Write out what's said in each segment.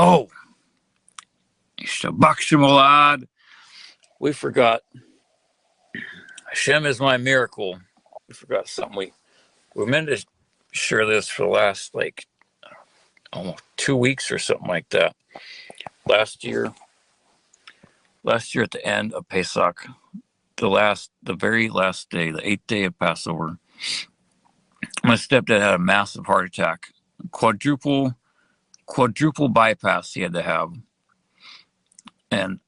Oh, Shabbat Shemolad. We forgot. Hashem is my miracle. We forgot something. We meant to share this for the last, like, almost 2 weeks or something like that. Last year at the end of Pesach, the very last day, the 8th day of Passover, my stepdad had a massive heart attack. Quadruple bypass he had to have. And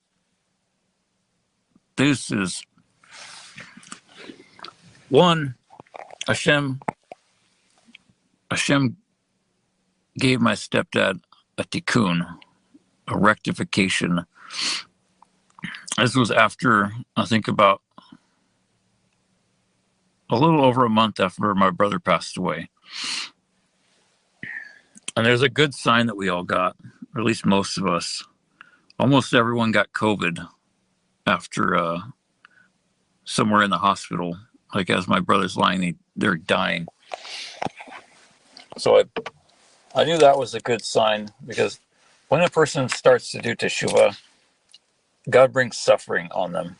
this is one, Hashem gave my stepdad a tikkun, a rectification. This was after, I think, about a little over a month after my brother passed away. And there's a good sign that we all got, or at least most of us. Almost everyone got COVID after somewhere in the hospital. Like as my brother's lying, they're dying. So I knew that was a good sign, because when a person starts to do teshuvah, God brings suffering on them.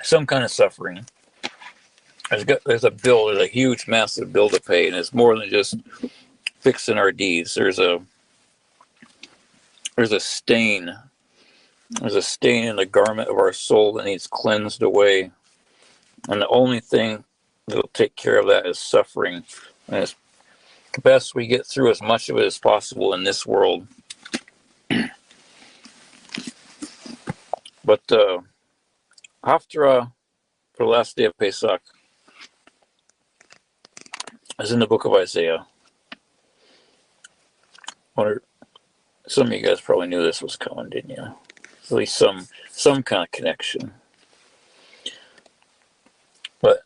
Some kind of suffering. There's a huge, massive bill to pay, and it's more than just fixing our deeds. There's a stain. There's a stain in the garment of our soul that needs cleansed away. And the only thing that will take care of that is suffering. And it's best we get through as much of it as possible in this world. But Haftarah for the last day of Pesach is in the book of Isaiah. Some of you guys probably knew this was coming, didn't you? At least some kind of connection. But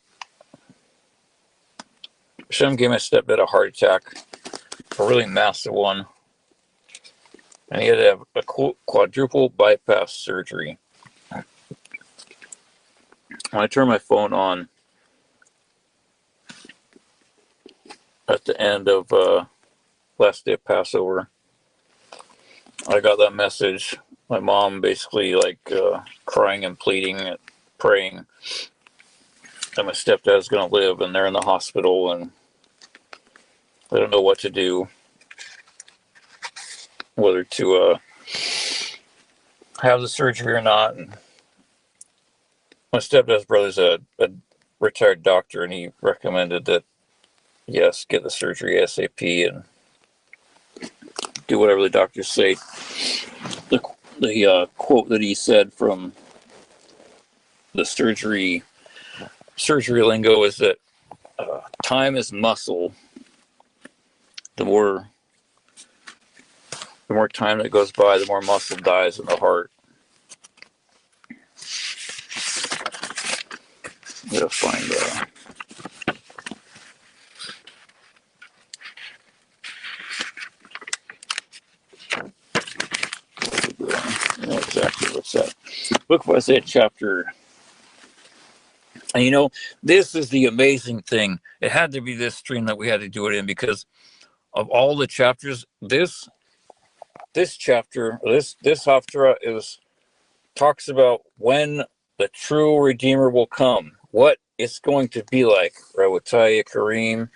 Hashem gave my stepdad a heart attack, a really massive one. And he had to have a quadruple bypass surgery. When I turned my phone on at the end of last day of Passover, I got that message. My mom basically crying and pleading, praying that my stepdad's going to live, and they're in the hospital and they don't know what to do, whether to have the surgery or not. And my stepdad's brother's a retired doctor, and he recommended that, yes, get the surgery ASAP and do whatever the doctors say. The quote that he said from the surgery lingo is that time is muscle. The more time that goes by, the more muscle dies in the heart. I'm gonna find I know exactly what's that. Book of Isaiah chapter. And this is the amazing thing. It had to be this stream that we had to do it in, because of all the chapters, this chapter, this Haftarah talks about when the true Redeemer will come, what it's going to be like. Rawataya Kareem.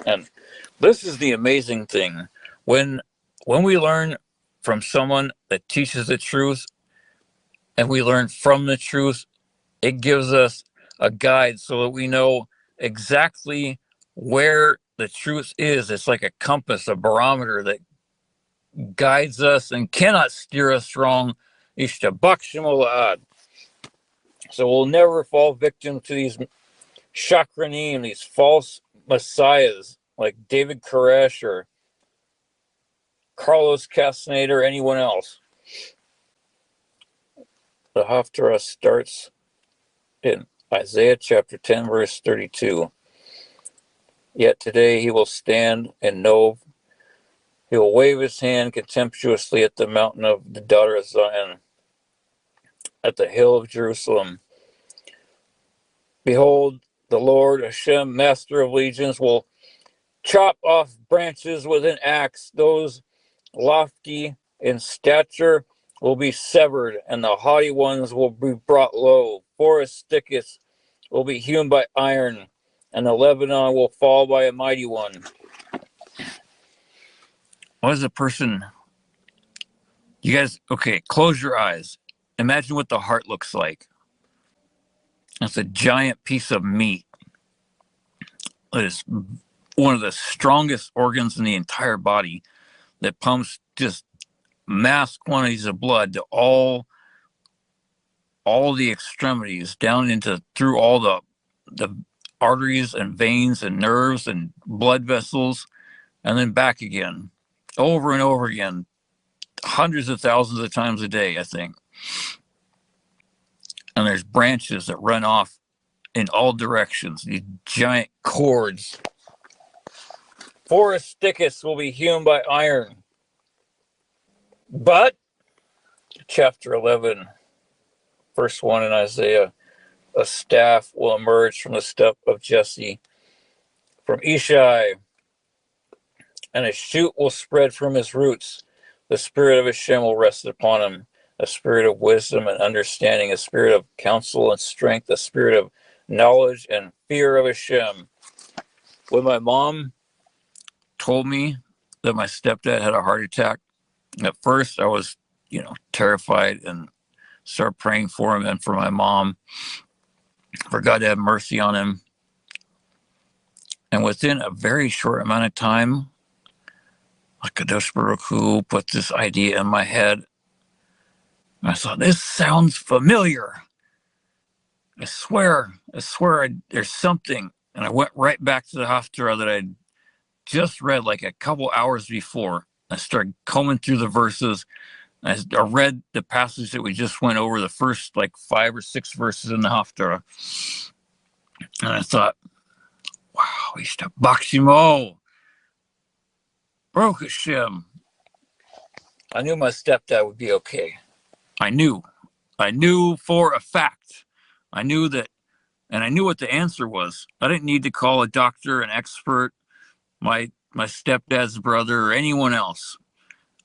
And this is the amazing thing. When we learn from someone that teaches the truth, and we learn from the truth, it gives us a guide so that we know exactly where the truth is. It's like a compass, a barometer that guides us and cannot steer us wrong. Ishtabak Shemolad. So we'll never fall victim to these shakranim, these false messiahs like David Koresh or Carlos Castaneda or anyone else. The Haftarah starts in Isaiah chapter 10, verse 32. Yet today he will stand in Nov. He will wave his hand contemptuously at the mountain of the daughter of Zion, at the hill of Jerusalem. Behold, The Lord, Hashem, Master of Legions, will chop off branches with an axe. Those lofty in stature will be severed, and the haughty ones will be brought low. Forest thickets will be hewn by iron, and the Lebanon will fall by a mighty one. What is a person? You guys, okay, close your eyes. Imagine what the heart looks like. It's a giant piece of meat. It is one of the strongest organs in the entire body that pumps just mass quantities of blood to all the extremities, down into through all the arteries and veins and nerves and blood vessels, and then back again, over and over again, hundreds of thousands of times a day, I think. And there's branches that run off in all directions, these giant cords. Forest thickets will be hewn by iron. But, chapter 11, verse 1 in Isaiah, a staff will emerge from the stump of Jesse, from Ishai, and a shoot will spread from his roots. The spirit of Hashem will rest upon him, a spirit of wisdom and understanding, a spirit of counsel and strength, a spirit of knowledge and fear of Hashem. When my mom told me that my stepdad had a heart attack, at first I was, terrified, and started praying for him and for my mom, for God to have mercy on him. And within a very short amount of time, Kadosh Baruch Hu put this idea in my head. And I thought, this sounds familiar. I swear, there's something. And I went right back to the Haftarah that I'd just read like a couple hours before. I started combing through the verses. I read the passage that we just went over, the first 5 or 6 verses in the Haftarah. And I thought, wow, Bakshimo, Baruch Hashem. I knew my stepdad would be okay. I knew for a fact. I knew that, and I knew what the answer was. I didn't need to call a doctor, an expert, my stepdad's brother, or anyone else.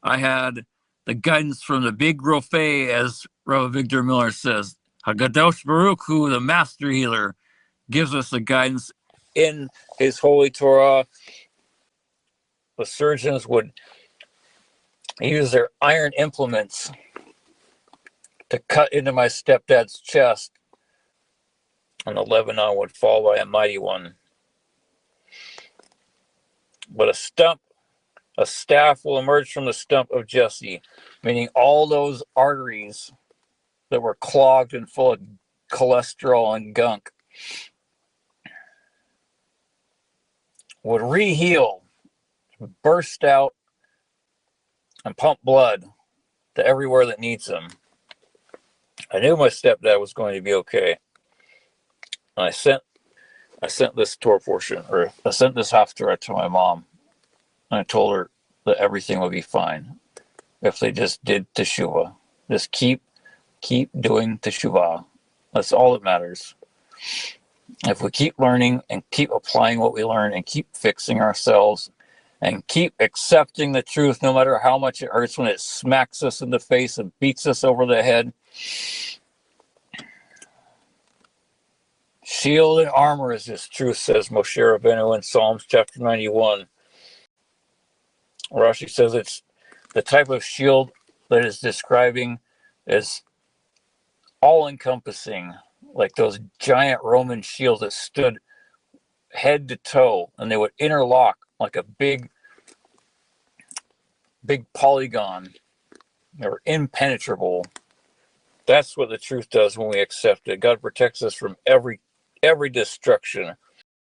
I had the guidance from the big Rofei, as Rabbi Victor Miller says. Hakadosh Baruch Hu, the master healer, gives us the guidance in his holy Torah. The surgeons would use their iron implements to cut into my stepdad's chest, and the Lebanon would fall by a mighty one. But a staff will emerge from the stump of Jesse, meaning all those arteries that were clogged and full of cholesterol and gunk would re-heal, burst out, and pump blood to everywhere that needs them. I knew my stepdad was going to be okay. And I sent this Torah portion, or I sent this Haftarah to my mom. And I told her that everything would be fine if they just did teshuvah. Just keep doing teshuvah. That's all that matters. If we keep learning and keep applying what we learn and keep fixing ourselves and keep accepting the truth, no matter how much it hurts when it smacks us in the face and beats us over the head. Shield and armor is this truth, says Moshe Rabbeinu in Psalms chapter 91. Rashi says it's the type of shield that is describing as all-encompassing, like those giant Roman shields that stood head to toe, and they would interlock like a big polygon. They were impenetrable. That's what the truth does when we accept it. God protects us from every destruction